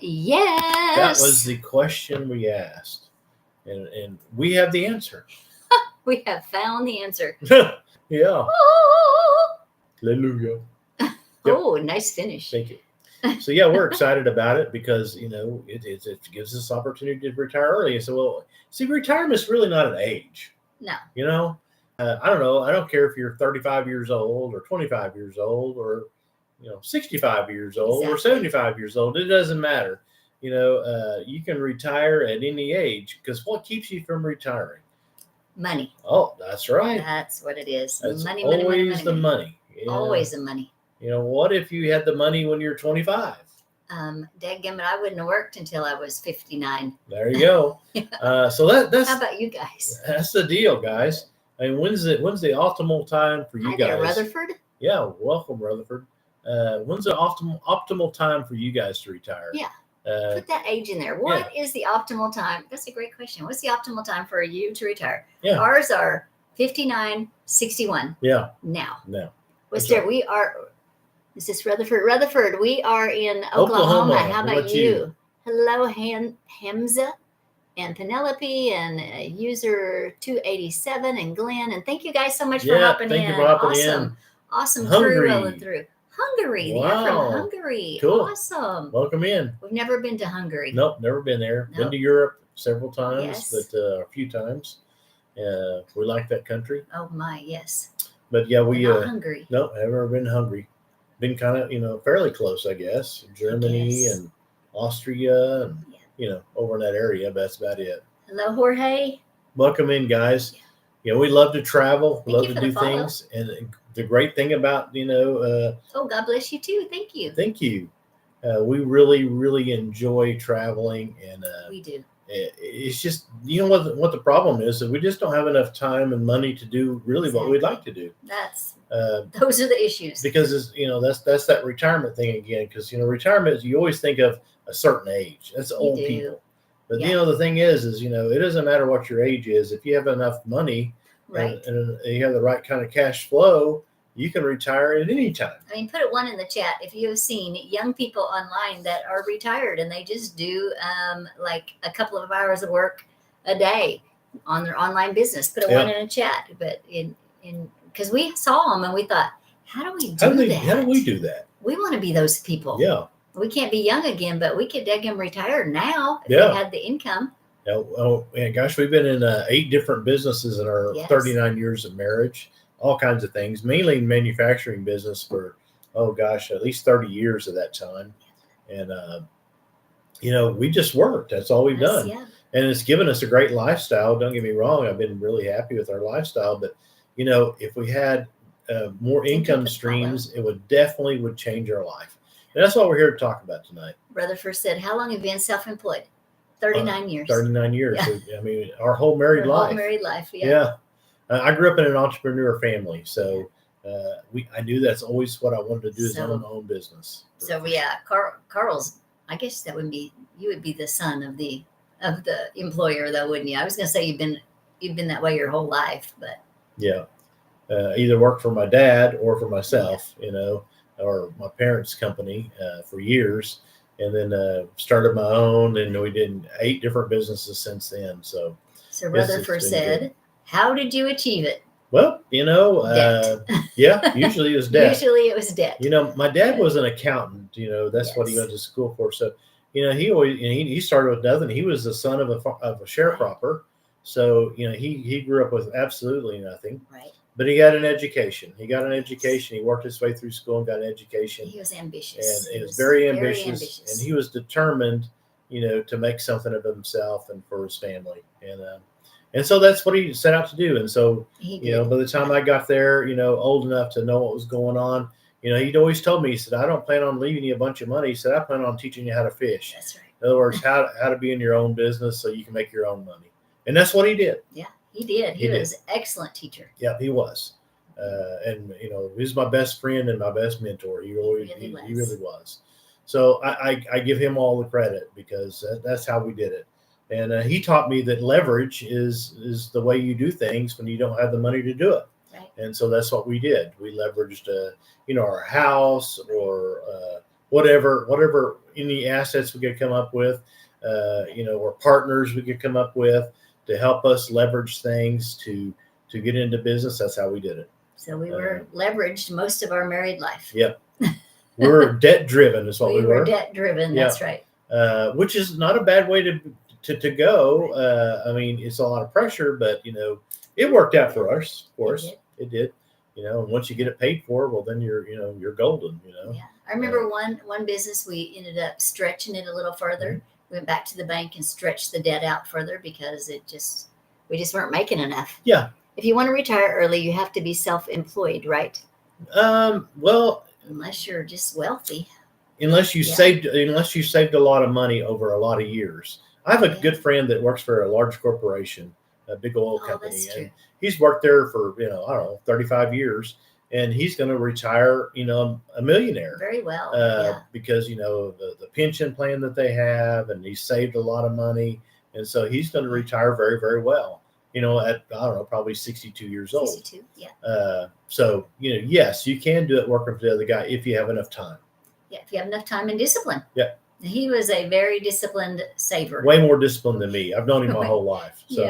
Yes. That was the question we asked. And we have the answer. We have found the answer. Yeah. Oh, Hallelujah. nice finish. Thank you. So yeah, we're excited about it because it gives us opportunity to retire early. So well, see, retirement's really not an age. No. I don't know. I don't care if you're 35 years old or 25 years old or 65 years old or Exactly. 75 years old. It doesn't matter. You can retire at any age because what keeps you from retiring? Money. Oh, that's right. That's what it is. That's Money. always the money. Always the money. What if you had the money when you're 25? Dadgummit, I wouldn't have worked until I was 59. There you go. So that's How about you guys? That's the deal, guys. I mean, when's the optimal time for you Hi guys? there, Rutherford. Yeah, welcome, Rutherford. When's the optimal time for you guys to retire? Yeah. Put that age in there. What is the optimal time? That's a great question. What's the optimal time for you to retire? Yeah. Ours are 59, 61. Yeah. Now. No. What's there? We are. Is this Rutherford? Rutherford, we are in Oklahoma. How about you? Hello, Hamza and Penelope and user 287 and Glenn. And thank you guys so much for hopping in. Thank you for hopping in. Awesome Hungary. crew rolling through. Hungary. Wow. They're from Hungary. Cool. Awesome. Welcome in. We've never been to Hungary. Nope, never been there. Nope. Been to Europe several times, Yes. but a few times. We like that country. Oh my, yes. But yeah, we not Hungary. No, never been hungry. Been kind of fairly close, I guess. Germany and Austria and over in that area, but that's about it. Hello, Jorge. Welcome in, guys. Yeah, we love to travel, love to do follow. things, and the great thing about oh, God bless you too. Thank you. Thank you. We really enjoy traveling, and we do. It's just what the problem is that we just don't have enough time and money to do really what we'd like to do. Those are the issues. Because that's that retirement thing again. Because retirement is, you always think of a certain age. That's old people. But the thing is it doesn't matter what your age is. If you have enough money, right, and you have the right kind of cash flow, you can retire at any time. I mean, put it one in the chat if you have seen young people online that are retired and they just do like a couple of hours of work a day on their online business. Put one in a chat. But because we saw them and we thought, how do we do that? How do we do that? We want to be those people. Yeah. We can't be young again, but we could retire now if we had the income. Oh, and gosh, we've been in 8 different businesses in our 39 years of marriage. All kinds of things, mainly in manufacturing business for, at least 30 years of that time. And, we just worked. That's all we've done. Yeah. And it's given us a great lifestyle. Don't get me wrong. I've been really happy with our lifestyle. But, if we had more income streams, it would definitely change our life. And that's what we're here to talk about tonight. Rutherford said, how long have you been self-employed? 39 years. 39 years. Yeah. So, I mean, our whole married life. Whole married life, Yeah. I grew up in an entrepreneur family, so I knew that's always what I wanted to do is own my own business. So Carl's. I guess that would be you would be the son of the employer, though, wouldn't you? I was going to say you've been that way your whole life, but either worked for my dad or for myself, or my parents' company for years, and then started my own, and we did 8 different businesses since then. So Rutherford said. Good. How did you achieve it? Well, usually it was debt. Usually it was debt. My dad was an accountant. That's what he went to school for. So, he always he started with nothing. He was the son of a sharecropper. So, he grew up with absolutely nothing. Right. But he got an education. He worked his way through school and got an education. He was ambitious. And he was very ambitious. And he was determined, to make something of himself and for his family. And so that's what he set out to do. And so, by the time I got there, old enough to know what was going on, he'd always told me, he said, I don't plan on leaving you a bunch of money. He said, I plan on teaching you how to fish. That's right. In other words, how to be in your own business so you can make your own money. And that's what he did. Yeah, he did. He was an excellent teacher. Yeah, he was. And, he's my best friend and my best mentor. He really was. So I give him all the credit because that's how we did it. And he taught me that leverage is the way you do things when you don't have the money to do it. Right. And so that's what we did. We leveraged, our house or whatever any assets we could come up with, or partners we could come up with to help us leverage things to get into business. That's how we did it. So we were leveraged most of our married life. Yep. We were debt driven is what we were. We were debt driven. Yeah. That's right. Which is not a bad way to go. I mean, it's a lot of pressure, but it worked out for us. Of course, it did. And once you get it paid for, well, then you're golden. Yeah, I remember one business we ended up stretching it a little further. Mm-hmm. Went back to the bank and stretched the debt out further because we just weren't making enough. Yeah. If you want to retire early, you have to be self-employed, right? Well, unless you're just wealthy. Unless you saved a lot of money over a lot of years. I have a good friend that works for a large corporation, a big oil company, and he's worked there for, I don't know, 35 years, and he's going to retire, a millionaire. Very well. Because, the pension plan that they have, and he saved a lot of money. And so he's going to retire very, very well, at, I don't know, probably 62 years old. 62, yeah. So, yes, you can do it working for the other guy if you have enough time. Yeah, if you have enough time and discipline. Yeah. He was a very disciplined saver. Way more disciplined than me. I've known him my whole life. So,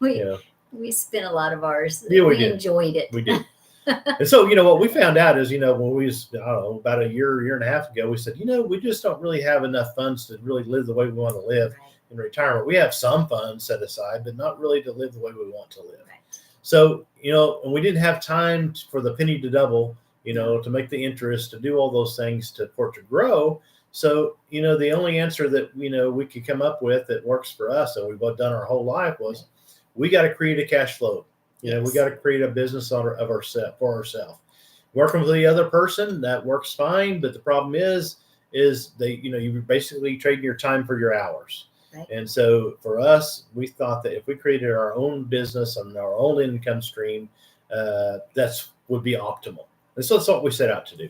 yeah. We spent a lot of ours. Yeah, we enjoyed it. We did. And so, what we found out is, when we was, I don't know, about a year and a half ago, we said, we just don't really have enough funds to really live the way we want to live in retirement. We have some funds set aside, but not really to live the way we want to live. Right. So, and we didn't have time for the penny to double, to make the interest, to do all those things for it to grow. So, the only answer that, we could come up with that works for us, and we've done our whole life, was we got to create a cash flow. We got to create a business for ourselves. Working with the other person, that works fine. But the problem is you're basically trading your time for your hours. Right. And so for us, we thought that if we created our own business and our own income stream, would be optimal. And so that's what we set out to do.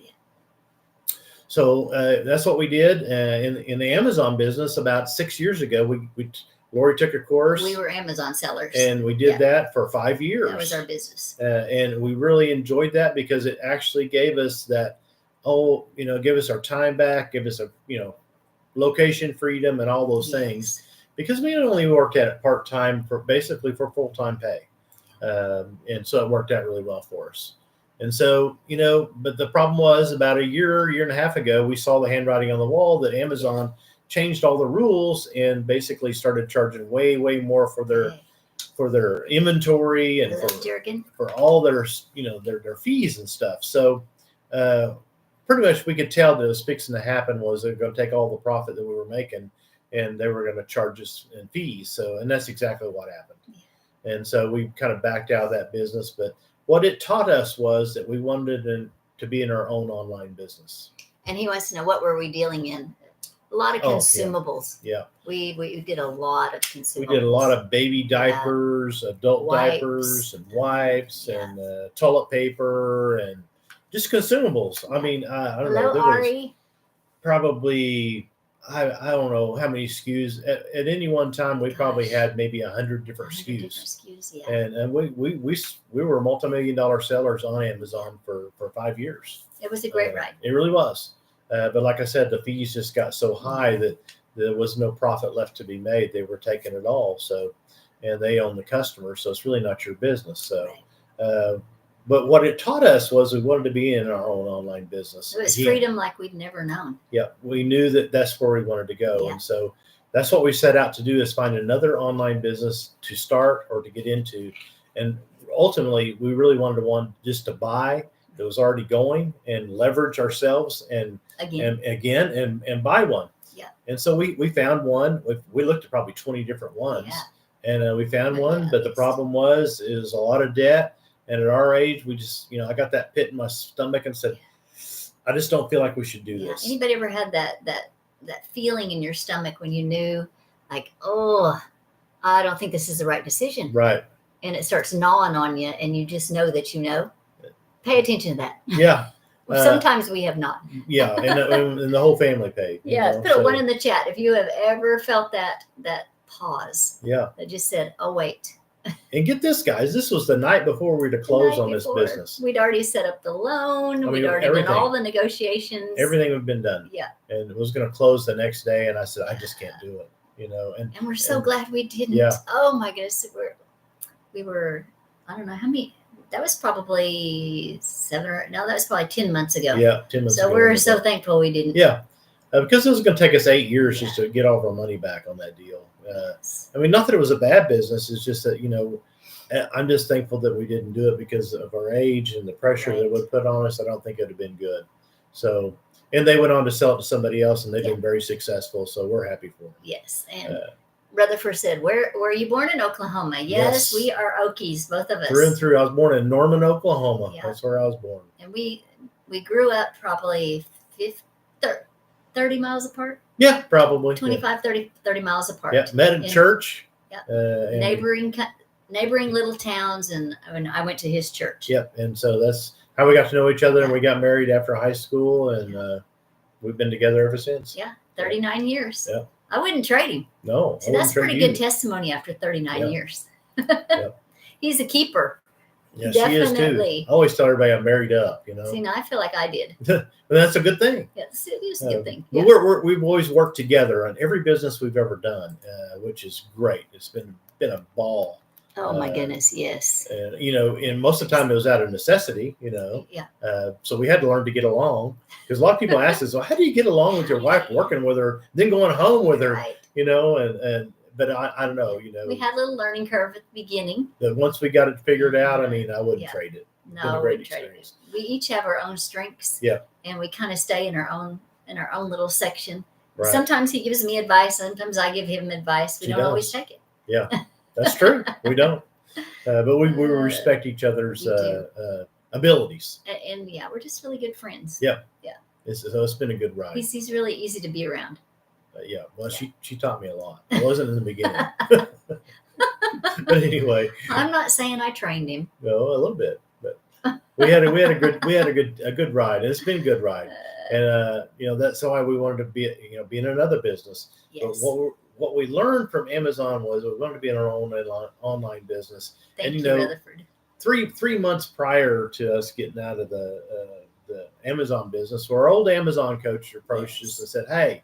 So that's what we did in the Amazon business about 6 years ago. Lori took a course. We were Amazon sellers. And we did that for 5 years. That was our business. And we really enjoyed that because it actually gave us that, give us our time back, give us location freedom and all those things. Because we only worked at it part-time for full-time pay. And so it worked out really well for us. And so, but the problem was about a year and a half ago, we saw the handwriting on the wall that Amazon changed all the rules and basically started charging way, way more for their inventory and for all their fees and stuff. So pretty much we could tell that was fixing to happen was they're going to take all the profit that we were making and they were going to charge us in fees. So, and that's exactly what happened. Yeah. And so we kind of backed out of that business, but what it taught us was that we wanted to be in our own online business. And he wants to know, what were we dealing in? A lot of consumables. Yeah. We did a lot of consumables. We did a lot of baby diapers, adult diapers, and wipes, and toilet paper, and just consumables. I mean, I don't know. There was probably, I don't know how many SKUs. At any one time, we probably had maybe 100 different SKUs. Yeah. And we were multi-million-dollar sellers on Amazon for 5 years. It was a great ride. It really was. But like I said, the fees just got so high that there was no profit left to be made. They were taking it all. So, and they own the customer. So it's really not your business. So, but what it taught us was we wanted to be in our own online business. It was freedom like we'd never known. Yeah. We knew that that's where we wanted to go. Yeah. And so that's what we set out to do, is find another online business to start or to get into. And ultimately, we really wanted one just to buy that was already going and leverage ourselves and buy one. Yeah. And so we found one. We looked at probably 20 different ones, and we found one. But the problem is a lot of debt. And at our age, we just, I got that pit in my stomach and said, I just don't feel like we should do this. Anybody ever had that feeling in your stomach when you knew, like, oh, I don't think this is the right decision. Right. And it starts gnawing on you, and you just know that Pay attention to that. Yeah. Sometimes we have not. Yeah, and the whole family paid. Yeah, put a one in the chat if you have ever felt that pause. Yeah. That just said, "Oh wait, And get this, guys, this was the night before we were to close on this business. We'd already set up the loan. We'd already done all the negotiations. Everything had been done. Yeah. And it was going to close the next day. And I said, I just can't do it, And we're so glad we didn't. Yeah. Oh my goodness. We were, I don't know how many, that was probably 10 months ago. Yeah, 10 months ago. So we're so thankful we didn't. Yeah. Because it was going to take us 8 years just to get all of our money back on that deal. Not that it was a bad business. It's just that, I'm just thankful that we didn't do it because of our age and the pressure that it would put on us. I don't think it would have been good. So, and they went on to sell it to somebody else, and they've been very successful. So we're happy for them. Yes. And Rutherford said, where were you born? In Oklahoma? Yes, we are Okies, both of us. Through and through. I was born in Norman, Oklahoma. Yeah. That's where I was born. And we grew up probably 30 miles apart. Yeah, probably. 25, 30 miles apart. Yeah, met in church. Yeah. Neighboring little towns, and I went to his church. Yep. And so that's how we got to know each other, and we got married after high school, and we've been together ever since. Yeah, 39 years. Yeah. I wouldn't trade him. No. So that's pretty good testimony after 39 years. Yep. He's a keeper. Yeah, definitely. She is too. I always tell everybody I'm married up, See, now I feel like I did. And that's a good thing. Yes, it is a good thing. But we've always worked together on every business we've ever done, which is great. It's been a ball. Oh my goodness, yes. And most of the time it was out of necessity, Yeah. So we had to learn to get along, because a lot of people ask us, well, how do you get along with your wife, working with her, then going home with her, right. But I don't know, We had a little learning curve at the beginning. That once we got it figured out, I wouldn't trade it. No, we trade it. We each have our own strengths. Yeah. And we kind of stay in our own little section. Right. Sometimes he gives me advice. Sometimes I give him advice. We don't always take it. Yeah, that's true. We don't. But we respect each other's abilities. And we're just really good friends. Yeah. Yeah. It's been a good ride. He's really easy to be around. Yeah. Well, she taught me a lot. I wasn't in the beginning. But anyway. I'm not saying I trained him. No, a little bit. But we had a good ride. And it's been a good ride. And that's why we wanted to be in another business. Yes. But what we learned from Amazon was we wanted to be in our own online business. Thank you, Rutherford. 3 months prior to us getting out of the Amazon business, our old Amazon coach approached us and said, "Hey,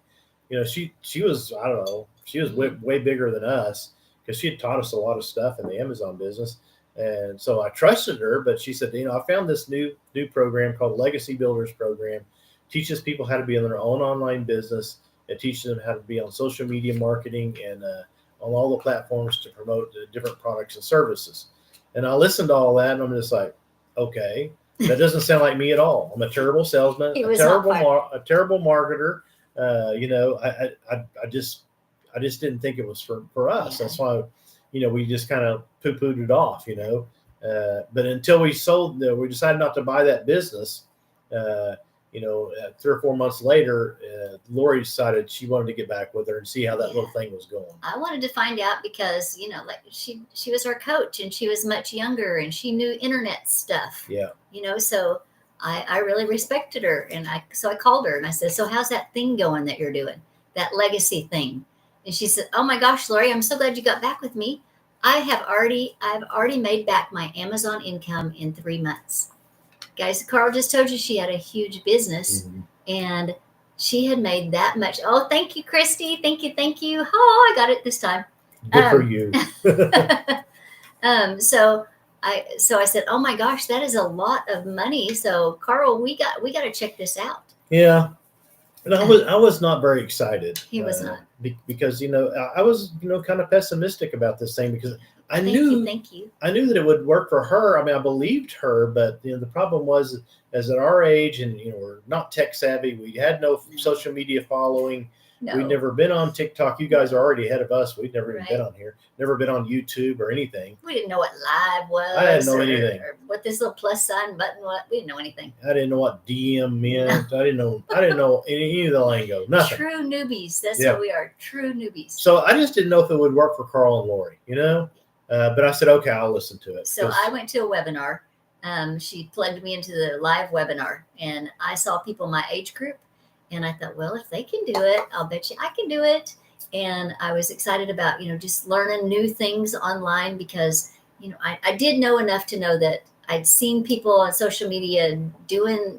she was, I don't know, she was way bigger than us, because she had taught us a lot of stuff in the Amazon business." And so I trusted her, but she said, I found this new program called Legacy Builders Program. Teaches people how to be in their own online business. It teaches them how to be on social media marketing and on all the platforms to promote the different products and services. And I listened to all that, and I'm just like, okay, that doesn't sound like me at all. I'm a terrible salesman, a terrible marketer. I just didn't think it was for us. Yeah. That's why, we just kind of poo-pooed it off, but until we we decided not to buy that business. 3 or 4 months later, Lori decided she wanted to get back with her and see how that little thing was going. I wanted to find out because, she was our coach, and she was much younger, and she knew internet stuff. Yeah. So I really respected her. And so I called her and I said, "So how's that thing going that you're doing, that legacy thing?" And she said, "Oh my gosh, Lori, I'm so glad you got back with me. I've already made back my Amazon income in 3 months." Guys, Carl just told you she had a huge business, and she had made that much. Oh, thank you, Christy. Thank you. Oh, I got it this time. Good for you. So I said, "Oh my gosh, that is a lot of money." So Carl, we got to check this out. Yeah. And I was not very excited. He was not. Because, I was, kind of pessimistic about this thing, because I knew that it would work for her. I believed her, but the problem was, as at our age, and we're not tech savvy, we had no social media following. No. We'd never been on TikTok. You guys are already ahead of us. We'd never even been on here. Never been on YouTube or anything. We didn't know what live was. I didn't know anything. Or what this little plus sign button was. We didn't know anything. I didn't know what DM meant. I didn't know any of the lingo. Nothing. True newbies. That's what we are. True newbies. So I just didn't know if it would work for Carl and Lori, But I said, okay, I'll listen to it. So I went to a webinar. She plugged me into the live webinar, and I saw people my age group. And I thought, well, if they can do it, I'll bet you I can do it. And I was excited about, just learning new things online because, I did know enough to know that I'd seen people on social media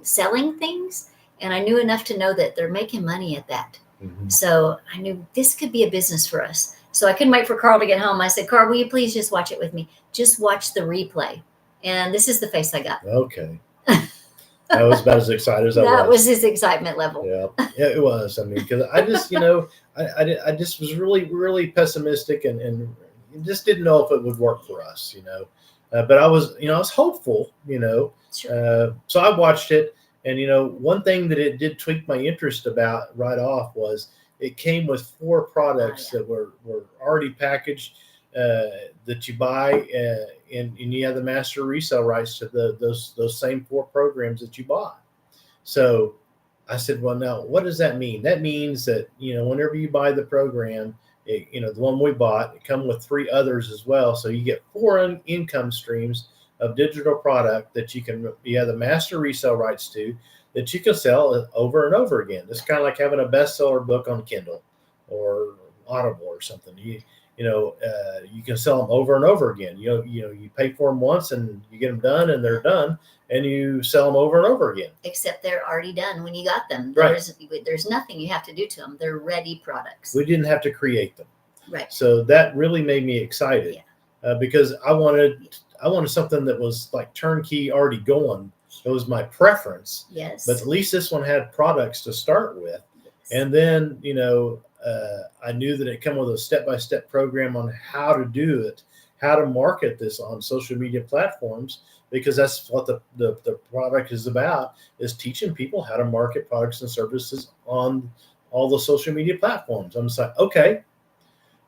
selling things. And I knew enough to know that they're making money at that. Mm-hmm. So I knew this could be a business for us. So I couldn't wait for Carl to get home. I said, Carl, will you please just watch it with me? Just watch the replay. And this is the face I got. Okay. I was about as excited as I was. That was his excitement level. Yeah, it was. I mean, because I just, I just was really, really pessimistic and just didn't know if it would work for us, but I was, I was hopeful, Sure. So I watched it. And, one thing that it did tweak my interest about right off was it came with 4 products that were already packaged that you buy, and you have the master resale rights to those same 4 programs that you bought. So I said, well, now what does that mean? That means that, whenever you buy the program, the one we bought, it comes with 3 others as well. So you get 4 income streams of digital product that you have the master resale rights to, that you can sell over and over again. It's kind of like having a bestseller book on Kindle or Audible or something. You can sell them over and over again. You pay for them once and you get them done and they're done, and you sell them over and over again. Except they're already done when you got them. Right. There's nothing you have to do to them. They're ready products. We didn't have to create them. Right. So that really made me excited, because I wanted something that was like turnkey, already going. It was my preference. Yes. But at least this one had products to start with. Yes. And then, I knew that it came with a step-by-step program on how to do it, how to market this on social media platforms, because that's what the product is about, is teaching people how to market products and services on all the social media platforms. I'm just like, okay,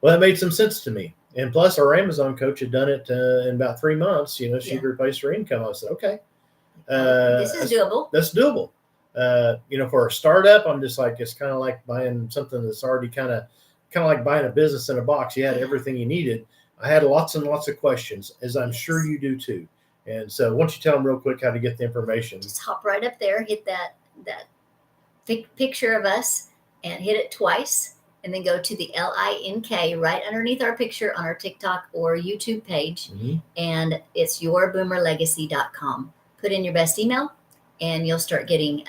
well, that made some sense to me. And plus, our Amazon coach had done it in about 3 months. She'd replaced her income. I said, okay. This is doable. That's doable. For a startup, I'm just like, it's kind of like buying something that's already kind of like buying a business in a box. You had everything you needed. I had lots and lots of questions, as I'm sure you do too. And so, why don't you tell them real quick how to get the information? Just hop right up there, hit that picture of us, and hit it twice, and then go to the LINK right underneath our picture on our TikTok or YouTube page, and it's yourboomerlegacy.com. Put in your best email, and you'll start getting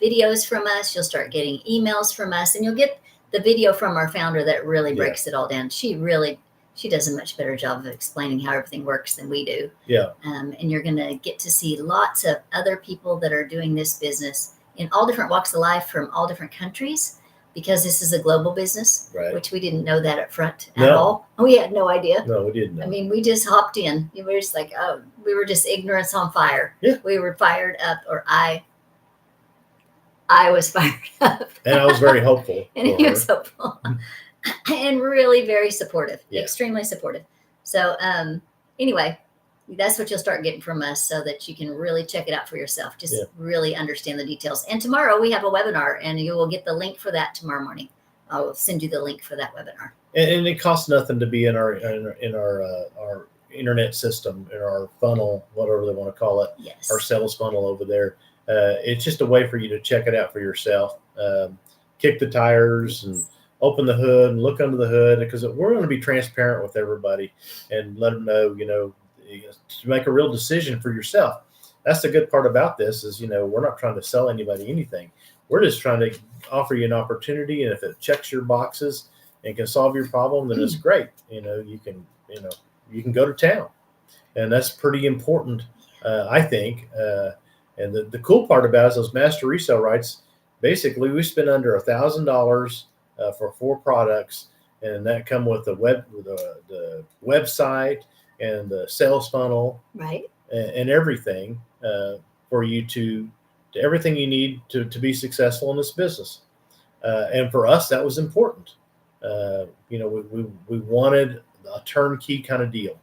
videos from us. You'll start getting emails from us, and you'll get the video from our founder that really breaks it all down. She does a much better job of explaining how everything works than we do. Yeah. And you're going to get to see lots of other people that are doing this business in all different walks of life from all different countries, because this is a global business, which we didn't know that up front at all. We had no idea. No, we didn't know. I mean, we just hopped in. We were just like, we were just ignorance on fire. Yeah. We were fired up, or I was fired up. And I was very hopeful. And he was hopeful. And really very supportive, extremely supportive. So anyway, that's what you'll start getting from us, so that you can really check it out for yourself. Just really understand the details. And tomorrow we have a webinar, and you will get the link for that tomorrow morning. I'll send you the link for that webinar. And it costs nothing to be in our internet system, in our funnel, whatever they want to call it. Yes. Our sales funnel over there. It's just a way for you to check it out for yourself. Kick the tires and open the hood and look under the hood, because we're going to be transparent with everybody and let them know, to make a real decision for yourself. That's the good part about this is, we're not trying to sell anybody anything. We're just trying to offer you an opportunity. And if it checks your boxes and can solve your problem, then it's great. You can go to town, and that's pretty important, I think. And the cool part about it is those master resale rights. Basically, we spend under $1,000 for 4 products, and that come with the website and the sales funnel, and everything for you to everything you need to be successful in this business. And for us, that was important. We wanted a turnkey kind of deal.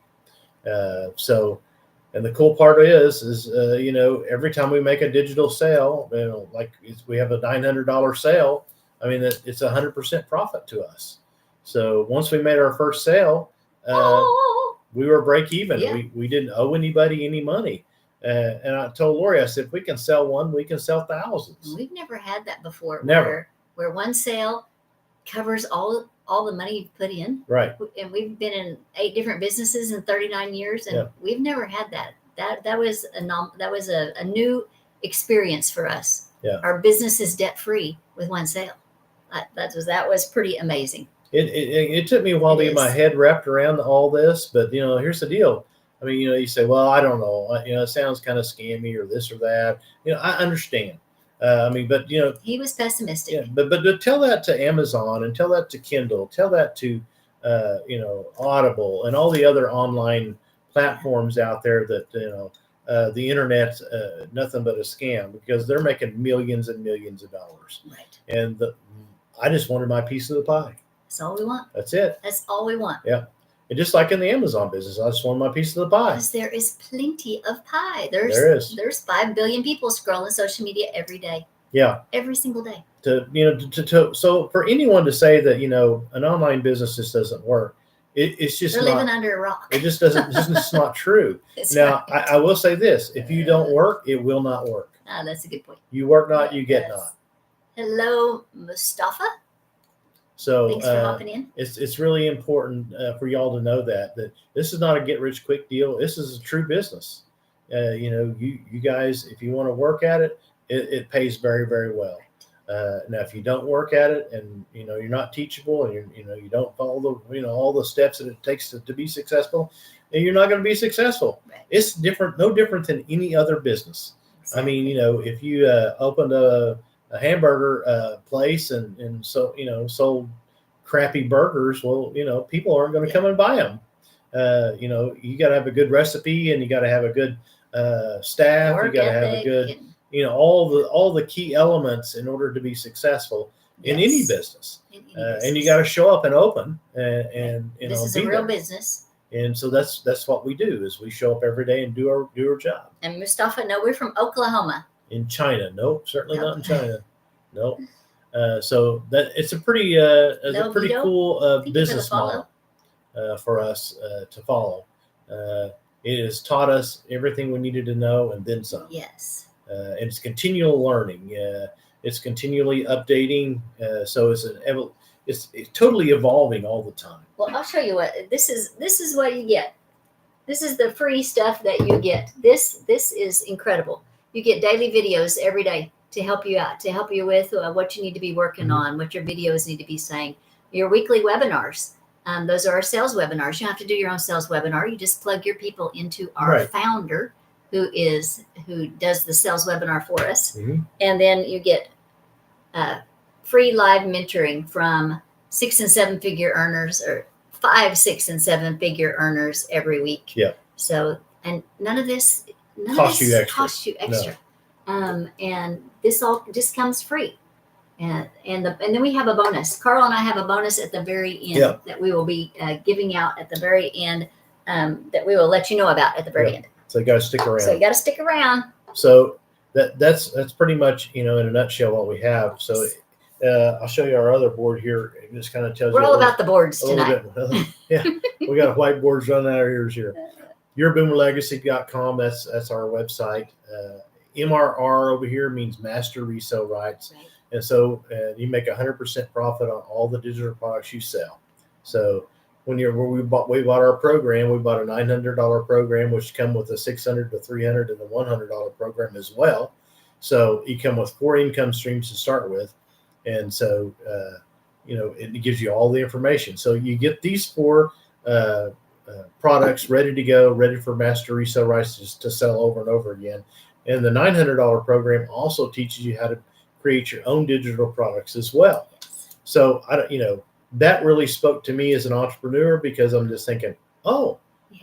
And the cool part is every time we make a digital sale, like we have a $900 sale, I mean, it's 100% profit to us. So once we made our first sale, we were break even. Yeah. We didn't owe anybody any money. And I told Lori, I said, if we can sell one, we can sell thousands. We've never had that before. Never. Where one sale, covers all the money you've put in. Right. And we've been in 8 different businesses in 39 years, and Yeah. we've never had that. That was a new experience for us. Yeah. Our business is debt free with one sale. That was pretty amazing. It took me a while to get my head wrapped around all this, but here's the deal. I mean, you say, well, I don't know, it sounds kind of scammy or this or that. I understand. I mean, but he was pessimistic. Yeah, but to tell that to Amazon and tell that to Kindle, tell that to Audible and all the other online platforms out there that the internet's nothing but a scam because they're making millions and millions of dollars. Right. And I just wanted my piece of the pie. That's all we want. That's it. That's all we want. Yeah. And just like in the Amazon business, I just want my piece of the pie. Because there is plenty of pie. There is. There's 5 billion people scrolling social media every day. Yeah. Every single day. So for anyone to say that, an online business just doesn't work, it's just they're living under a rock. It just doesn't. It's just not true. Now, right. I will say this: if you don't work, it will not work. That's a good point. You work not, you get not. Hello, Mustafa. So thanks for hopping in. It's really important for y'all to know that this is not a get rich quick deal. This is a true business. You guys, if you want to work at it, it pays very, very well. Now, if you don't work at it and you're not teachable and you don't follow the all the steps that it takes to be successful, and you're not going to be successful. Right. It's different, no different than any other business. Exactly. I mean, if you opened a hamburger place and so sold crappy burgers, well, people aren't going to come and buy them. You got to have a good recipe and you got to have a good staff. You got to have a good all the key elements in order to be successful in any business. And you got to show up and open and this is a real business. And so that's what we do is we show up every day and do our job. And Mustafa, no, we're from Oklahoma. In China, nope, certainly not in China. Nope. So that it's a pretty cool business model for us to follow. It has taught us everything we needed to know and then some. Yes. And it's continual learning. It's continually updating. So it's totally evolving all the time. Well, I'll show you what this is what you get. This is the free stuff that you get. This is incredible. You get daily videos every day to help you out, to help you with what you need to be working on, what your videos need to be saying. Your weekly webinars. Those are our sales webinars. You don't have to do your own sales webinar. You just plug your people into our founder who does the sales webinar for us. Mm-hmm. And then you get free live mentoring from 6 and 7 figure earners or 5, 6 and 7 figure earners every week. Yeah. So, and none of this costs you extra. No. And this all just comes free. And then we have a bonus. Carl and I have a bonus at the very end that we will be giving out at the very end that we will let you know about at the very end. So you got to stick around. So you got to stick around. So that's pretty much, in a nutshell what we have. So I'll show you our other board here. It just kind of tells you. We're all about the boards tonight. Yeah, we got whiteboards running out of ears here. YourBoomerLegacy.com. That's our website. MRR over here means Master Resale Rights. Right. And so you make 100% profit on all the digital products you sell. So when we bought our program, we bought a $900 program, which come with a $600 to $300 and a $100 program as well. So you come with 4 income streams to start with. And so, it gives you all the information. So you get these 4 products ready to go, ready for Master Resale Rights to sell over and over again. And the $900 program also teaches you how to create your own digital products as well. So that really spoke to me as an entrepreneur because I'm just thinking,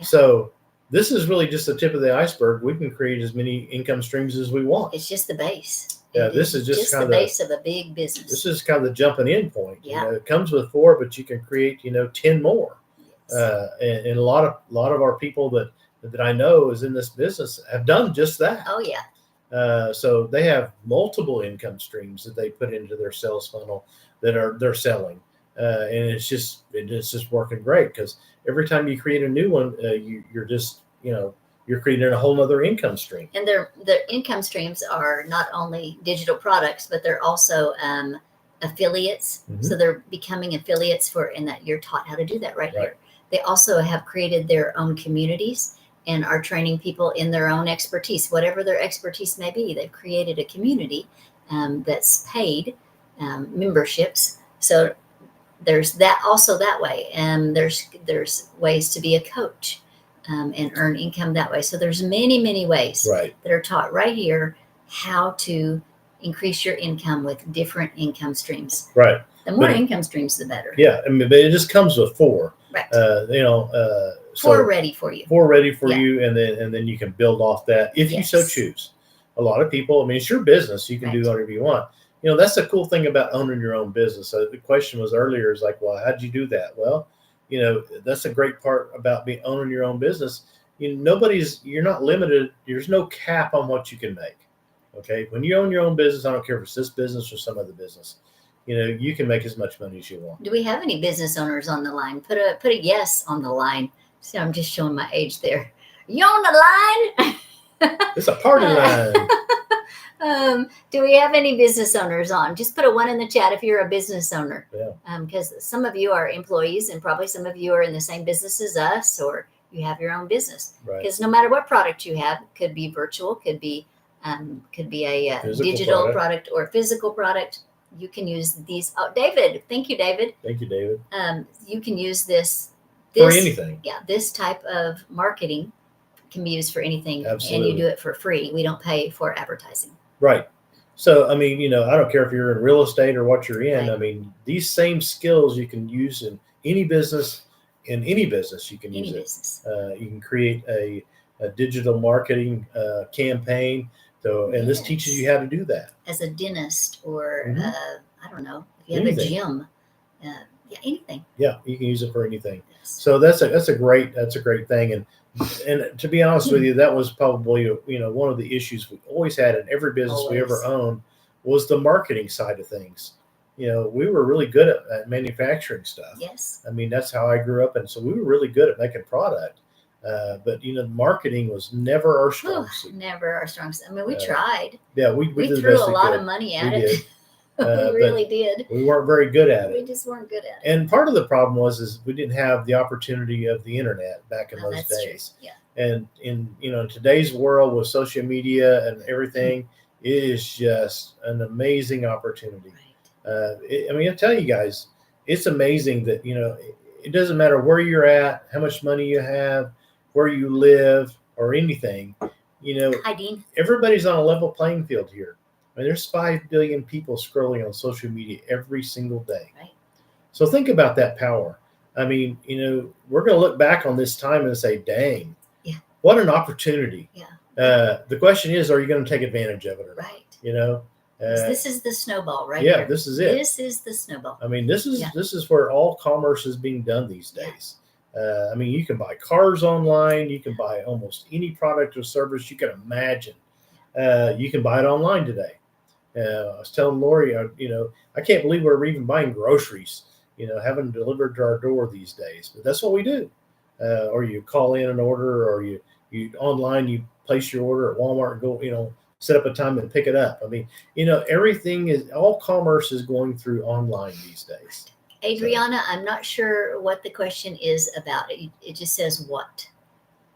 so this is really just the tip of the iceberg. We can create as many income streams as we want. It's just the base. Yeah, this is just kind of the base of a big business. This is kind of the jumping in point. Yeah. It comes with 4, but you can create 10 more. Yes. And a lot of our people that I know is in this business have done just that. Oh yeah. So they have multiple income streams that they put into their sales funnel that they're selling, and it's just working great because every time you create a new one, you're creating a whole other income stream. And their income streams are not only digital products, but they're also affiliates. So they're becoming affiliates and that you're taught how to do that right here. They also have created their own communities and are training people in their own expertise, whatever their expertise may be. They've created a community that's paid memberships. So there's that also that way. There's ways to be a coach and earn income that way. So there's many ways that are taught right here how to increase your income with different income streams. Right. The more income streams, the better. Yeah, I mean, but it just comes with 4. Right. So ready for you. 4 ready for you, and then you can build off that if you so choose. A lot of people, I mean, it's your business. You can do whatever you want. That's the cool thing about owning your own business. The question was earlier is like, well, how'd you do that? Well, that's a great part about owning your own business. You're not limited. There's no cap on what you can make. Okay. When you own your own business, I don't care if it's this business or some other business, you can make as much money as you want. Do we have any business owners on the line? Put a yes on the line. See, I'm just showing my age there. You on the line? It's a party line. Do we have any business owners on? Just put a 1 in the chat if you're a business owner. Yeah. Because some of you are employees and probably some of you are in the same business as us, or you have your own business. Because no matter what product you have, could be virtual, could be a digital product or physical product. You can use these. Oh, David. Thank you, David. Thank you, David. You can use this for anything. Yeah. This type of marketing can be used for anything. Absolutely. And you do it for free. We don't pay for advertising. Right. So, I mean, I don't care if you're in real estate or what you're in. Right. I mean, these same skills you can use in any business. In any business, you can use it. You can create a digital marketing campaign. So, and this teaches you how to do that. As a dentist or, I don't know, if you have a gym, anything. Yeah, you can use it for anything. Yes. So that's a great thing. And to be honest with you, that was probably one of the issues we always had in every business we ever owned was the marketing side of things. We were really good at manufacturing stuff. Yes. I mean, that's how I grew up, and so we were really good at making product. But marketing was never our strong suit. Never our strong suit. I mean, we tried. Yeah, we did the threw best a lot of money at it. We really did. We weren't very good at it. We just weren't good at it. And part of the problem was we didn't have the opportunity of the internet back in those days. True. Yeah. And in today's world with social media and everything, it is just an amazing opportunity. Right. I mean, I tell you guys, it's amazing that it doesn't matter where you're at, how much money you have, where you live, or anything. Hi, Dean. Everybody's on a level playing field here. I mean, there's 5 billion people scrolling on social media every single day. Right. So think about that power. I mean, we're going to look back on this time and say, dang, what an opportunity. Yeah. The question is, are you going to take advantage of it or not? Right. This is the snowball right here. Yeah, this is it. This is the snowball. I mean, this is where all commerce is being done these days. I mean, you can buy cars online. You can buy almost any product or service you can imagine. You can buy it online today. I was telling Lori, I can't believe we're even buying groceries, having them delivered to our door these days. But that's what we do. Or you call in an order, or you online, you place your order at Walmart and go, set up a time and pick it up. I mean, all commerce is going through online these days. Adriana, I'm not sure what the question is about. It just says what.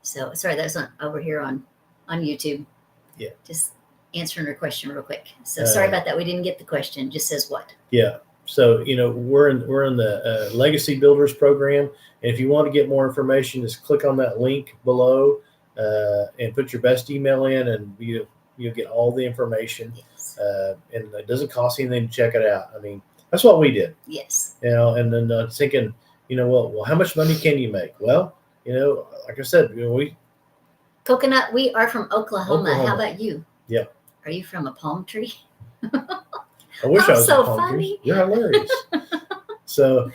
So sorry, that's not over here on YouTube. Yeah. Just answering her question real quick. So sorry about that. We didn't get the question. Just says what. Yeah. So we're in the Legacy Builders program, and if you want to get more information, just click on that link below and put your best email in, and you'll get all the information. Yes. And it doesn't cost anything to check it out. I mean, that's what we did. Yes. And then thinking, well, how much money can you make? Well, like I said, Coconut, we are from Oklahoma. How about you? Yeah. Are you from a palm tree? I wish I was so a palm funny. Tree. You're hilarious. So,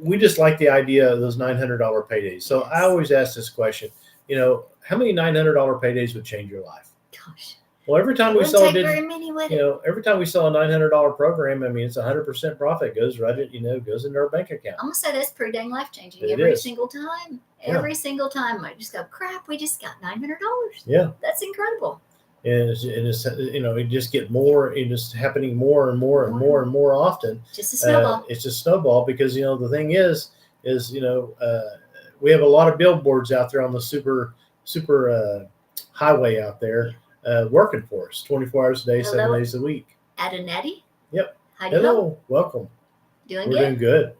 we just like the idea of those $900 paydays. So I always ask this question, how many $900 paydays would change your life? Gosh. Well, every time we sell every time we sell a $900 program, I mean, it's 100% profit goes goes into our bank account. I'm gonna say that's pretty dang life changing single time. Every single time, I just go, crap, we just got $900. Yeah, that's incredible. and it's it just get more, and just happening more and more and more and more often. Just a snowball. It's a snowball because the thing is we have a lot of billboards out there on the super highway out there working for us 24 hours a day, Hello. 7 days a week. Adeneti? Yep. Hello. Welcome. We're doing good.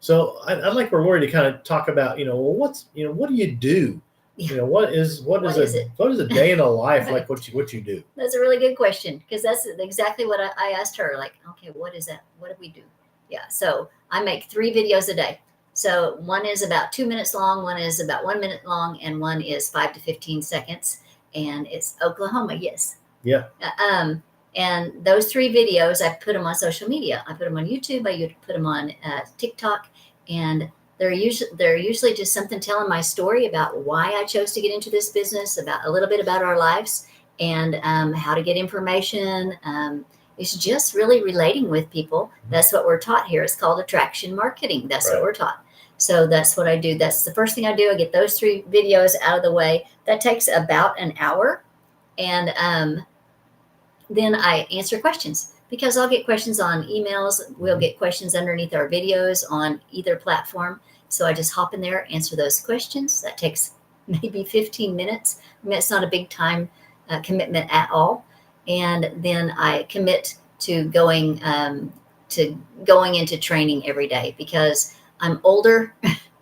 So I'd like for Lori to kind of talk about, what do you do? Yeah. What is a day in a life Right. like? What you do? That's a really good question, because that's exactly what I asked her. Like, okay, what is that? What do we do? Yeah. So I make 3 videos a day. So one is about 2 minutes long, one is about 1 minute long, and one is 5 to 15 seconds. And it's Oklahoma. Yes. Yeah. And those 3 videos, I put them on social media. I put them on YouTube. I put them on TikTok, and they're usually just something telling my story about why I chose to get into this business, about a little bit about our lives, and how to get information. It's just really relating with people. That's what we're taught here. It's called attraction marketing. That's what we're taught. So that's what I do. That's the first thing I do. I get those 3 videos out of the way. That takes about an hour, and then I answer questions, because I'll get questions on emails. We'll get questions underneath our videos on either platform. So I just hop in there, answer those questions. That takes maybe 15 minutes. I mean, it's not a big time commitment at all. And then I commit to going into training every day, because I'm older.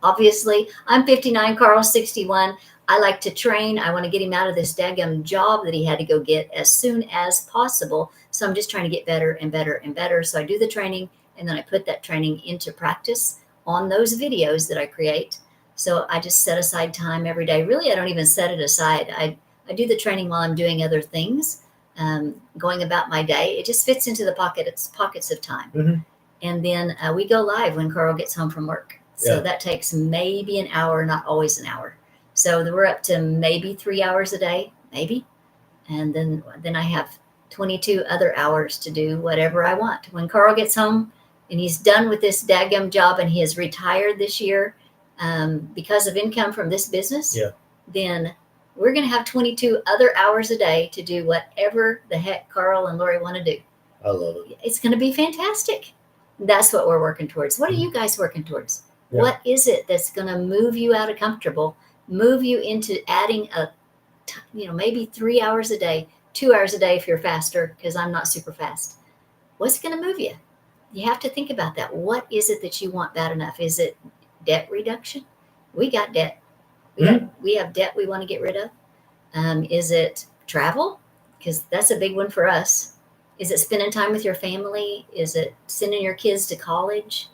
Obviously, I'm 59, Carl's 61. I like to train. I want to get him out of this daggum job that he had to go get as soon as possible. So I'm just trying to get better and better and better. So I do the training, and then I put that training into practice on those videos that I create. So I just set aside time every day. Really, I don't even set it aside. I do the training while I'm doing other things, going about my day. It just fits into the pockets of time. Mm-hmm. And then we go live when Carl gets home from work. So that takes maybe an hour, not always an hour. So we're up to maybe 3 hours a day, maybe. And then I have 22 other hours to do whatever I want. When Carl gets home and he's done with this daggum job and he is retired this year because of income from this business, then we're going to have 22 other hours a day to do whatever the heck Carl and Lori want to do. I love it. It's going to be fantastic. That's what we're working towards. What are you guys working towards? Yeah. What is it that's going to move you out of comfortable, move you into adding maybe 3 hours a day, 2 hours a day if you're faster, because I'm not super fast. What's going to move you? You have to think about that. What is it that you want bad enough? Is it debt reduction? We got debt. We have debt we want to get rid of. Is it travel? Because that's a big one for us. Is it spending time with your family? Is it sending your kids to college?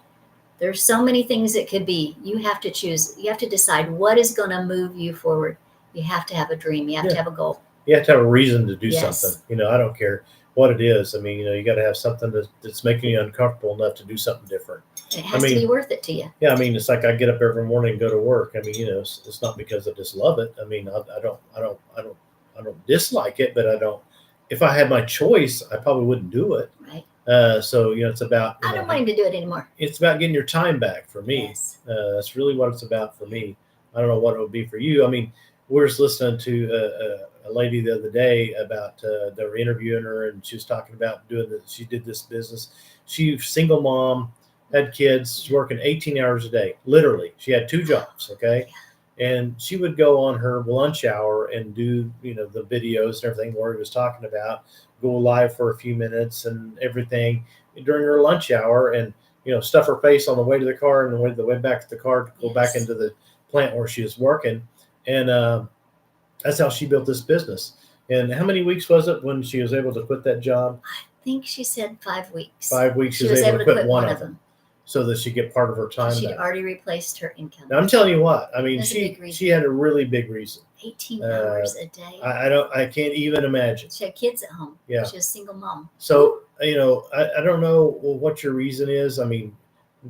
There's so many things it could be. You have to choose. You have to decide what is going to move you forward. You have to have a dream. You have to have a goal. You have to have a reason to do something. I don't care what it is. I mean, you got to have something that's making you uncomfortable enough to do something different. It has to be worth it to you. Yeah, I mean, it's like I get up every morning and go to work. I mean, it's not because I just love it. I mean, I don't dislike it, but I don't. If I had my choice, I probably wouldn't do it. Right. So it's about. I don't want him to do it anymore. It's about getting your time back for me. Yes. That's really what it's about for me. I don't know what it would be for you. I mean, we were just listening to a lady the other day about they were interviewing her, and she was talking about doing this. She did this business. She's single mom, had kids, she's working 18 hours a day. Literally, she had 2 jobs. Okay. Yeah. And she would go on her lunch hour and do, the videos and everything Lori was talking about, go live for a few minutes and everything during her lunch hour, and, stuff her face on the way to the car and the way back to the car to go back into the plant where she was working. And that's how she built this business. And how many weeks was it when she was able to quit that job? I think she said 5 weeks. 5 weeks. She was able to quit one of them. So that she get part of her time. She'd already replaced her income. Now, I'm telling you what. I mean, she had a really big reason. 18 hours a day. I can't even imagine. She had kids at home. Yeah. She was a single mom. So I don't know what your reason is. I mean,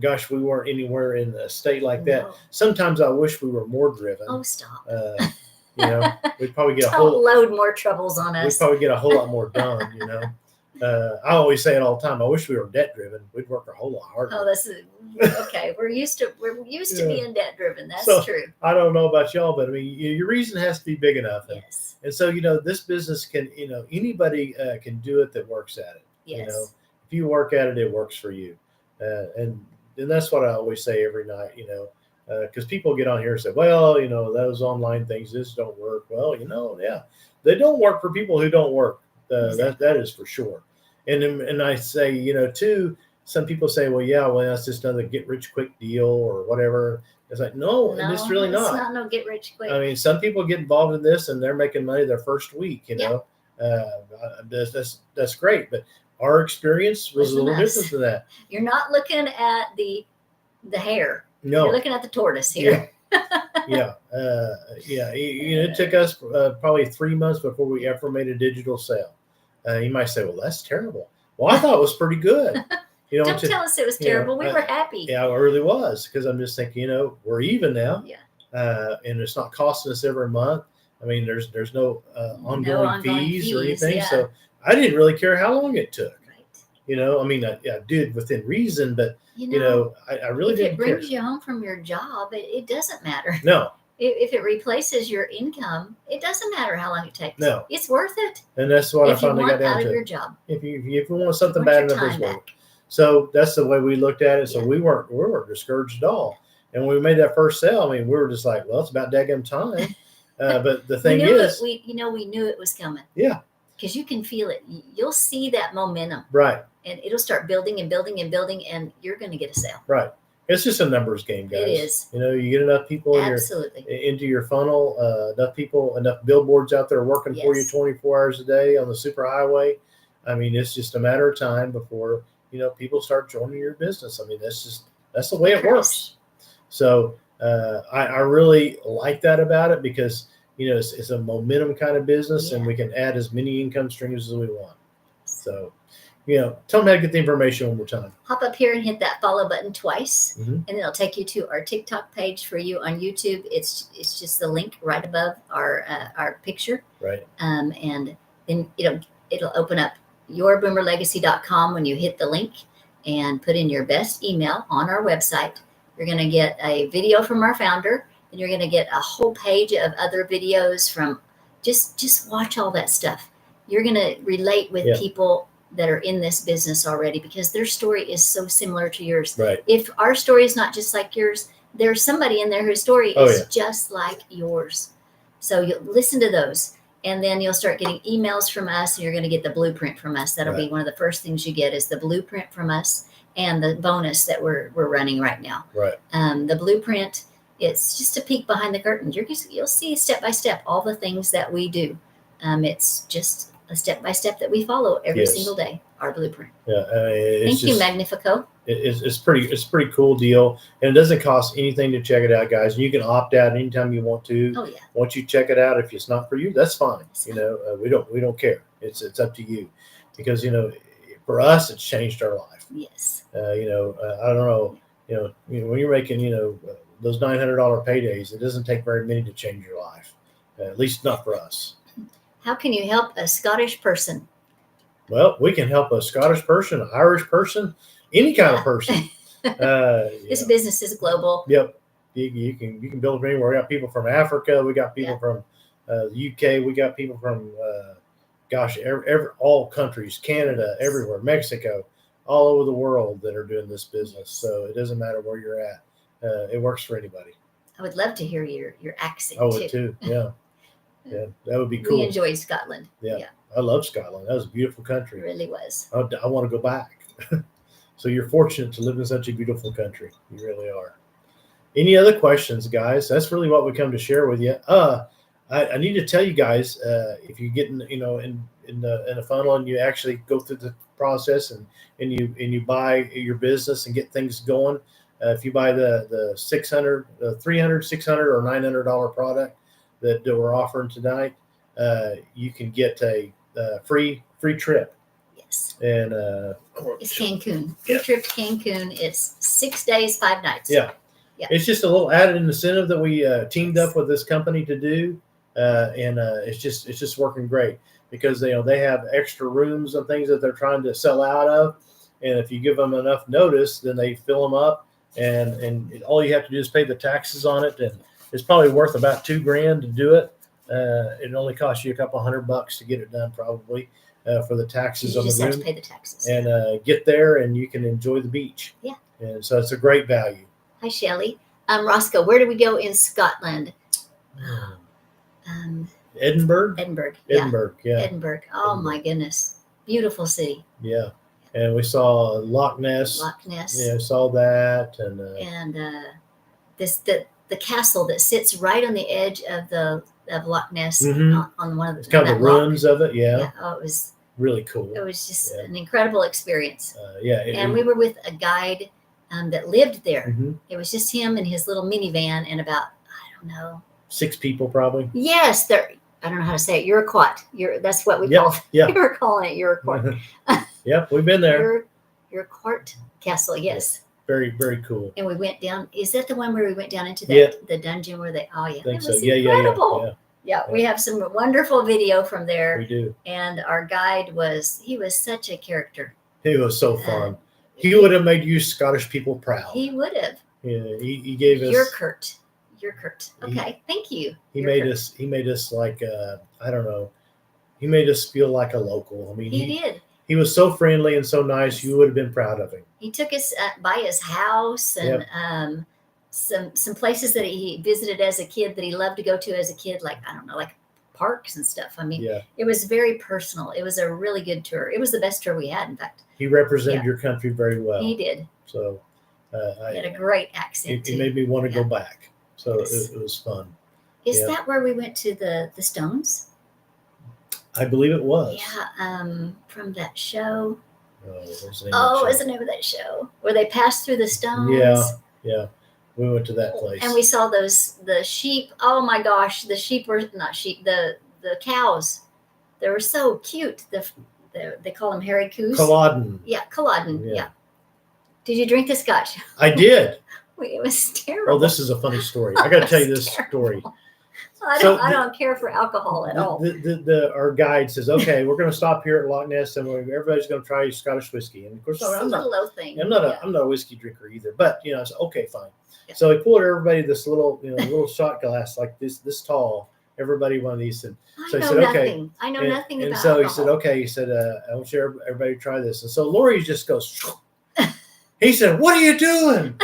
gosh, we weren't anywhere in a state like that. Sometimes I wish we were more driven. Oh, stop. We'd probably get load more troubles on us. We'd probably get a whole lot more done. I always say it all the time. I wish we were debt driven. We'd work a whole lot harder. Oh, that's okay. We're used to being debt driven. That's true. I don't know about y'all, but I mean, your reason has to be big enough. Yes. And so, this business can, anybody can do it that works at it. Yes. If you work at it, it works for you. And that's what I always say every night, because people get on here and say, well, those online things just don't work. Well, yeah, they don't work for people who don't work. Exactly. That is for sure. And I say, too, some people say, well, that's just another get rich quick deal or whatever. It's like, no, and it's really not. It's not no get rich quick. I mean, some people get involved in this and they're making money their first week, that's great. But our experience was a little different than that. You're not looking at the hare. No. You're looking at the tortoise here. Yeah. It took us probably 3 months before we ever made a digital sale. You might say, well, that's terrible. Well, I thought it was pretty good. Don't tell us it was terrible. We were happy. Yeah, it really was, because I'm just thinking, we're even now. Yeah. And it's not costing us every month. I mean, there's no ongoing fees or anything. Yeah. So I didn't really care how long it took. Right. I mean, I did within reason, but I really didn't care. If it brings you home from your job, it doesn't matter. No. If it replaces your income, it doesn't matter how long it takes. No. It's worth it. And that's what I finally got down to. Out of your job. If you want something bad enough, it's worth. So that's the way we looked at it. So we weren't discouraged at all. And when we made that first sale, I mean, we were just like, well, it's about daggum time. But the thing is, we knew it was coming. Yeah. Because you can feel it. You'll see that momentum. Right. And it'll start building and building and building, and you're going to get a sale. Right. It's just a numbers game, guys. It is. You get enough people into your funnel, enough billboards out there working for you 24 hours a day on the superhighway. I mean, it's just a matter of time before, people start joining your business. I mean, that's the way it works. So I really like that about it, because, it's a momentum kind of business, and we can add as many income streams as we want. So, tell them how to get the information one more time. Hop up here and hit that follow button twice, and it'll take you to our TikTok page for you on YouTube. It's just the link right above our picture. Right. And then it'll open up yourboomerlegacy.com when you hit the link and put in your best email on our website. You're going to get a video from our founder, and you're going to get a whole page of other videos from just watch all that stuff. You're going to relate with people that are in this business already, because their story is so similar to yours. Right. If our story is not just like yours, there's somebody in there whose story is just like yours. So you listen to those, and then you'll start getting emails from us, and you're going to get the blueprint from us. That'll be one of the first things you get, is the blueprint from us and the bonus that we're running right now. Right. The blueprint, it's just a peek behind the curtain. You'll see step by step all the things that we do. It's just a step-by-step that we follow every single day, our blueprint. Yeah. Thank you, Magnifico. It's pretty cool deal. And it doesn't cost anything to check it out, guys. And you can opt out anytime you want to. Oh, yeah. Once you check it out, if it's not for you, that's fine. We don't care. It's up to you, because, for us, it's changed our life. Yes. I don't know, when you're making, those $900 paydays, it doesn't take very many to change your life. At least not for us. How can you help a Scottish person? Well, we can help a Scottish person, an Irish person, any kind of person. This business is global. Yep. You can build from anywhere. We got people from Africa. We got people from the UK. We got people from, all countries, Canada, everywhere, Mexico, all over the world that are doing this business. So it doesn't matter where you're at. It works for anybody. I would love to hear your accent. I would too. Yeah. Yeah, that would be cool. We enjoyed Scotland. Yeah. I love Scotland. That was a beautiful country. It really was. I want to go back. So you're fortunate to live in such a beautiful country. You really are. Any other questions, guys? That's really what we come to share with you. I need to tell you guys, if you get in a funnel and you actually go through the process and you buy your business and get things going, if you buy the $600, $300, $600, or $900 product that we're offering tonight, you can get a free trip. Yes. And it's Cancun. Free trip to Cancun. It's 6 days, 5 nights. Yeah. It's just a little added incentive that we teamed up with this company to do, and it's just working great. because they have extra rooms and things that they're trying to sell out of. And if you give them enough notice, then they fill them up, and all you have to do is pay the taxes on it. And it's probably worth about $2,000 to do it. It only costs you a couple $100 to get it done, probably, for the taxes on the room. You just have to pay the taxes. And get there, and you can enjoy the beach. Yeah. And so it's a great value. Hi, Shelley. Roscoe, where do we go in Scotland? Edinburgh. Edinburgh. Edinburgh. Yeah. Edinburgh. Oh my goodness, beautiful city. Yeah. And we saw Loch Ness. Loch Ness. Yeah, saw that, and the castle that sits right on the edge of Loch Ness on one of the. It's kind of the ruins of it. Yeah. Oh, it was really cool. It was just an incredible experience. And we were with a guide that lived there. Mm-hmm. It was just him and his little minivan and about, I don't know, 6 people probably. Yes, I don't know how to say it. Uruquat. That's what we call it. Yeah. We were calling it Uruquat. Yep, we've been there. Uruquat Castle, yes. Yeah. Very, very cool. And we went down. Is that the one where we went down into the dungeon where they? Oh yeah, I think it was so. incredible. Yeah, we have some wonderful video from there. We do. And our guide was such a character. He was so fun. He would have made you Scottish people proud. He would have. Yeah, he gave us. You're Kurt. Okay, thank you. He made us like I don't know. He made us feel like a local. I mean, he did. He was so friendly and so nice. You would have been proud of him. He took us by his house and some places that he visited as a kid that he loved to go to as a kid, like I don't know, like parks and stuff. I mean, it was very personal. It was a really good tour. It was the best tour we had, in fact. He represented your country very well. He did. So he had a great accent. It made me want to go back. So it was fun. Is that where we went to the Stones? I believe it was. Yeah, from that show. What's the name of that show? Where they passed through the Stones. Yeah. We went to that place. And we saw the sheep. Oh my gosh, the sheep were not sheep. The cows. They were so cute. They call them hairy coos. Culloden. Yeah, Culloden. Yeah. Did you drink the scotch? I did. It was terrible. Oh, this is a funny story. I got to tell you this story. I don't care for alcohol at all. Our guide says, okay, we're going to stop here at Loch Ness, and everybody's going to try Scottish whiskey. And of course, I'm not a whiskey drinker either. But I said, okay, fine. Yeah. So he poured everybody this little shot glass like this tall. Everybody one of these, and so he said, okay. I know nothing about. And so alcohol. He said, okay. He said, I want everybody to try this. And so Lori just goes. He said, "What are you doing?"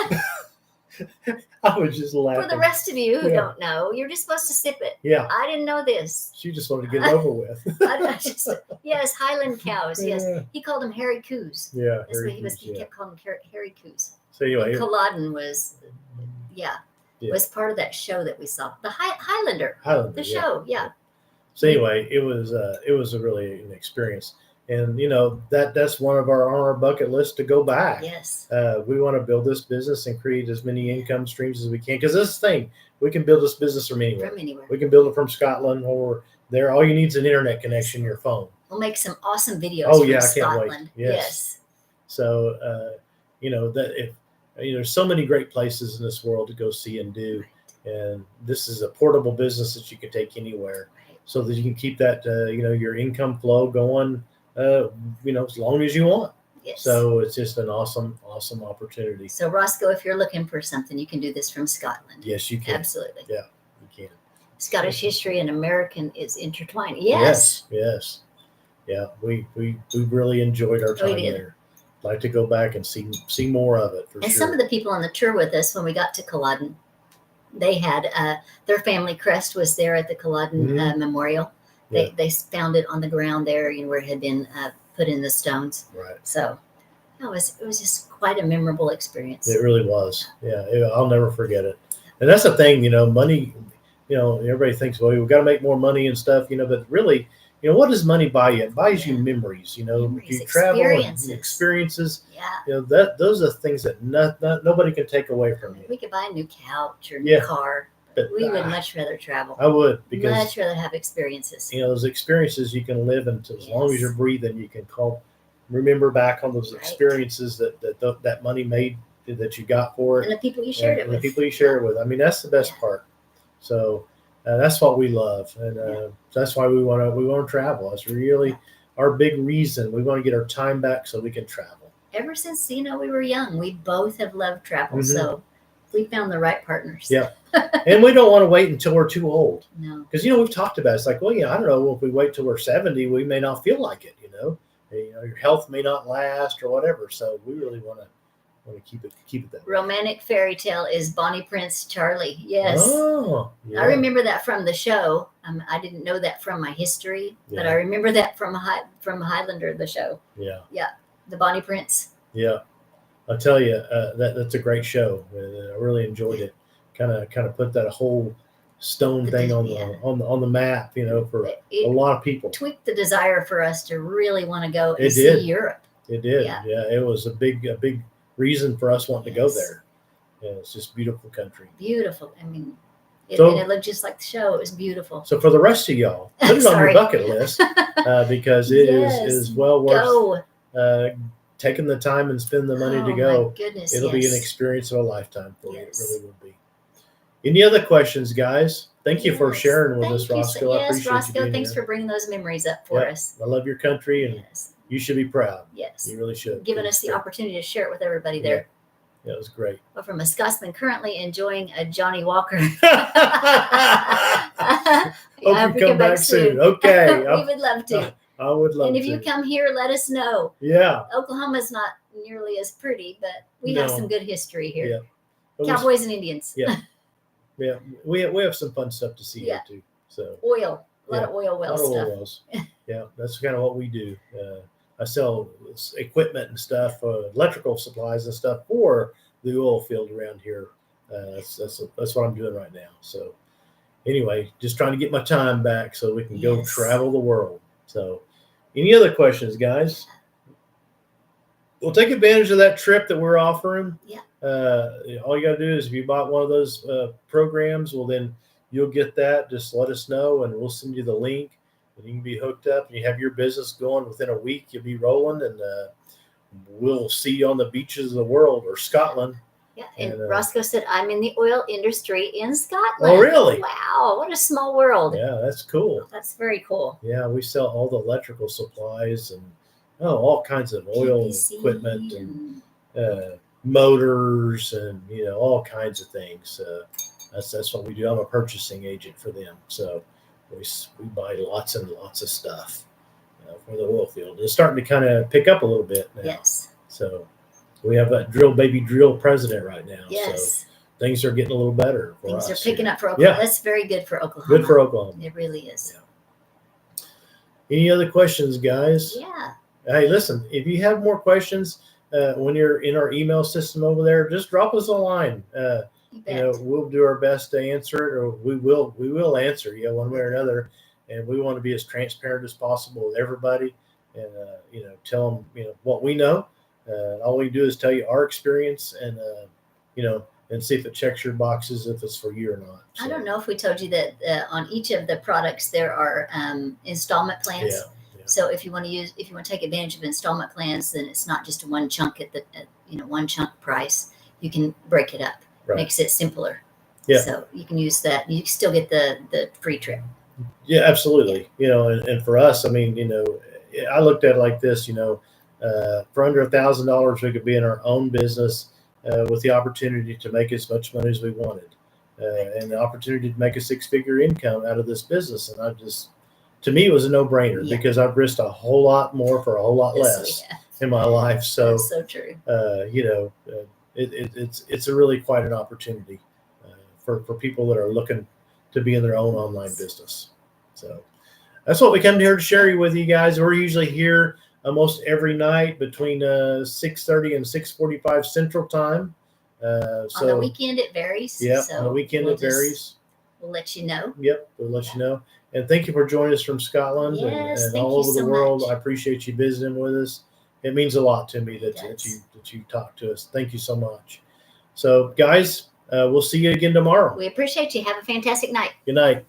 I was just laughing. For the rest of you who don't know, you're just supposed to sip it. Yeah. I didn't know this. She just wanted to get it over with. Yes, Highland cows. Yes. He called them hairy coos. Yeah. That's what he kept calling them hairy coos. So anyway. Culloden was part of that show that we saw. The Highlander. The show. Yeah. So anyway, it was really an experience. And that's one of our bucket list to go back. Yes. We want to build this business and create as many income streams as we can. Because this thing, we can build this business from anywhere. We can build it from Scotland or there. All you need is an internet connection, your phone. We'll make some awesome videos. Oh yeah, from I can't Scotland. wait. Yes. So there's so many great places in this world to go see and do, and this is a portable business that you can take anywhere, so that you can keep that your income flow going. As long as you want. Yes. So it's just an awesome opportunity. So Roscoe, if you're looking for something, you can do this from Scotland. Yes, you can. Absolutely. Yeah, you can. Scottish history and American is intertwined. Yes. Yes. Yeah, we really enjoyed our time there. Like to go back and see more of it for sure. Some of the people on the tour with us, when we got to Culloden, they had their family crest was there at the Culloden Memorial. They found it on the ground there, where it had been put in the stones. Right. So it was just quite a memorable experience. It really was. Yeah, I'll never forget it. And that's the thing, money. Everybody thinks, well, we've got to make more money and stuff, but really, what does money buy you? It buys you memories. You travel, experiences. Yeah. Those are things that nobody can take away from you. We could buy a new couch or a new car. But we would much rather travel. I would, because much rather have experiences. Those experiences you can live until as long as you're breathing. You can remember back on those experiences that money made, that you got for it, and the people you shared it with. The people you share it with. I mean, that's the best part. So, that's what we love, and that's why we want to travel. That's really our big reason. We want to get our time back so we can travel. Ever since we were young, we both have loved travel, Mm-hmm. so we found the right partners. Yeah, and we don't want to wait until we're too old. No, because we've talked about it. It's like, well, I don't know, if we wait till we're 70, we may not feel like it. Your health may not last or whatever. So we really want to keep it that way. Romantic fairy tale is Bonnie Prince Charlie. Yes. Oh, yeah. I remember that from the show. I didn't know that from my history, but I remember that from Highlander, the show. Yeah. Yeah. The Bonnie Prince. Yeah. I'll tell you, that's a great show. I really enjoyed it. Kind of put that whole stone thing on the map, for a lot of people. Tweaked the desire for us to really want to go and see Europe. It did. Yeah. It was a big reason for us wanting to go there. Yeah, it's just beautiful country. Beautiful. I mean, it looked just like the show. It was beautiful. So for the rest of y'all, put it on your bucket list because it is well worth taking the time and spending the money to go. My goodness, it'll be an experience of a lifetime for you. It really will be. Any other questions, guys? Thank you for sharing with us, Roscoe. I appreciate Roscoe, you thanks for bringing those memories up for us. I love your country, and you should be proud. Yes. You really should. Giving us the opportunity to share it with everybody there. Yeah, it was great. Well, from a Scotsman currently enjoying a Johnny Walker. Hope you come back soon. Okay. We would love to. I would love to. And if you come here, let us know. Yeah. Oklahoma's not nearly as pretty, but we have some good history here. Yeah. Cowboys and Indians. Yeah. Yeah. We have some fun stuff to see here too. So oil. A lot of oil well stuff. Oil wells. Yeah, that's kind of what we do. I sell equipment and stuff, electrical supplies and stuff for the oil field around here. That's what I'm doing right now. So anyway, just trying to get my time back so we can go travel the world. So any other questions, guys? We'll take advantage of that trip that we're offering. Yeah. All you got to do is if you bought one of those programs, well, then you'll get that. Just let us know and we'll send you the link. And you can be hooked up and you have your business going within a week. You'll be rolling and we'll see you on the beaches of the world or Scotland. Yeah, and Roscoe said, I'm in the oil industry in Scotland. Oh, really? Wow, what a small world. Yeah, that's cool. That's very cool. Yeah, we sell all the electrical supplies and all kinds of oil PVC equipment and motors and, all kinds of things. That's what we do. I'm a purchasing agent for them. So we buy lots and lots of stuff for the oil field. It's starting to kind of pick up a little bit now. Yes. So we have a drill president right now. Yes. So things are getting a little better for us. Things are picking up for Oklahoma. Yeah. That's very good for Oklahoma. Good for Oklahoma. It really is. Yeah. Any other questions, guys? Yeah. Hey, listen, if you have more questions when you're in our email system over there, just drop us a line. We'll do our best to answer it, or we will answer you one way or another. And we want to be as transparent as possible with everybody, and tell them what we know. All we do is tell you our experience, and and see if it checks your boxes, if it's for you or not. So, I don't know if we told you that on each of the products there are installment plans. Yeah. So if you want to take advantage of installment plans, then it's not just one chunk at one chunk price. You can break it up. Right. Makes it simpler. Yeah. So you can use that. You can still get the free trip. Yeah, absolutely. And for us, I mean, I looked at it like this, for under $1,000, we could be in our own business with the opportunity to make as much money as we wanted, and the opportunity to make a six-figure income out of this business. And to me, it was a no-brainer because I've risked a whole lot more for a whole lot less in my life. So that's so true. It's a really quite an opportunity for people that are looking to be in their own online business. So that's what we come here to share with you guys. We're usually here almost every night between 6:30 and 6:45 Central Time. On the weekend it varies. Yeah, so on the weekend it varies. We'll let you know. Yep, we'll let you know. And thank you for joining us from Scotland and all over the world. Much. I appreciate you visiting with us. It means a lot to me that you talk to us. Thank you so much. So, guys, we'll see you again tomorrow. We appreciate you. Have a fantastic night. Good night.